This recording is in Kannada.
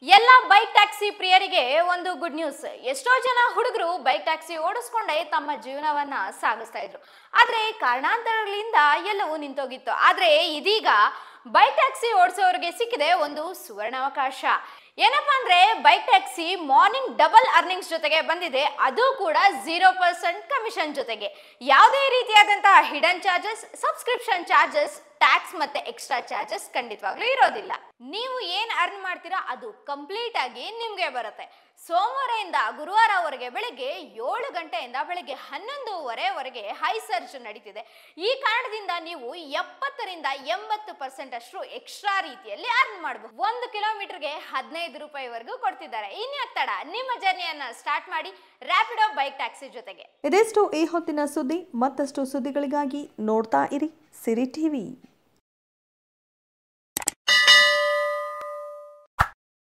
ಎಲ್ಲ ಬೈಕ್ ಟ್ಯಾಕ್ಸಿ ಪ್ರಿಯರಿಗೆ ಒಂದು ಗುಡ್ ನ್ಯೂಸ್. ಎಷ್ಟೋ ಜನ ಹುಡುಗರು ಬೈಕ್ ಟ್ಯಾಕ್ಸಿ ಓಡಿಸ್ಕೊಂಡೇ ತಮ್ಮ ಜೀವನವನ್ನ ಸಾಗಿಸ್ತಾ ಇದ್ರು. ಆದ್ರೆ ಕಾರಣಾಂತರಗಳಿಂದ ಎಲ್ಲವೂ ನಿಂತೋಗಿತ್ತು. ಆದ್ರೆ ಇದೀಗ ಬೈಕ್ ಟ್ಯಾಕ್ಸಿ ಓಡಿಸೋರಿಗೆ ಸಿಕ್ಕಿದೆ ಒಂದು ಸುವರ್ಣಾವಕಾಶ. ಏನಪ್ಪಾ ಅಂದ್ರೆ bike taxi morning double earnings ಜೊತೆಗೆ ಬಂದಿದೆ, ಅದು ಕೂಡ 0% ಕಮಿಷನ್ ಜೊತೆಗೆ. ಯಾವುದೇ ರೀತಿಯಾದಂತಹ hidden charges, subscription charges, tax ಮತ್ತೆ ಎಕ್ಸ್ಟ್ರಾ ಚಾರ್ಜಸ್ ಖಂಡಿತವಾಗ್ಲೂ ಇರೋದಿಲ್ಲ. ನೀವು ಏನ್ ಅರ್ನ್ ಮಾಡ್ತೀರಾ ಅದು ಕಂಪ್ಲೀಟ್ ಆಗಿ ನಿಮ್ಗೆ ಬರುತ್ತೆ. ಸೋಮವಾರದಿಂದ ಗುರುವಾರವರೆಗೆ ಬೆಳಿಗ್ಗೆ 7 ಗಂಟೆಯಿಂದ ಬೆಳಿಗ್ಗೆ 11:30ವರೆಗೆ ಹೈ ಸರ್ಜ್ ನಡೀತಿದೆ. ಈ ಕಾರಣದಿಂದ ನೀವು 70ರಿಂದ 80% ಅಷ್ಟು ಎಕ್ಸ್ಟ್ರಾ ರೀತಿಯಲ್ಲಿ ಅರ್ನ್ ಮಾಡಬಹುದು. 1 ಕಿಲೋಮೀಟರ್ಗೆ 15 ರೂಪಾಯಿವರೆಗೂ ಕೊಡ್ತಿದ್ದಾರೆ. ಇನ್ಯಾಕ್ ತಡ, ನಿಮ್ಮ ಜರ್ನಿಯನ್ನ ಸ್ಟಾರ್ಟ್ ಮಾಡಿ ರ್ಯಾಪಿಡೋ ಬೈಕ್ ಟ್ಯಾಕ್ಸಿ ಜೊತೆಗೆ. ಇದೆಷ್ಟು ಈ ಹೊತ್ತಿನ ಸುದ್ದಿ. ಮತ್ತಷ್ಟು ಸುದ್ದಿಗಳಿಗಾಗಿ ನೋಡ್ತಾ ಇರಿ ಸಿರಿ ಟಿವಿ.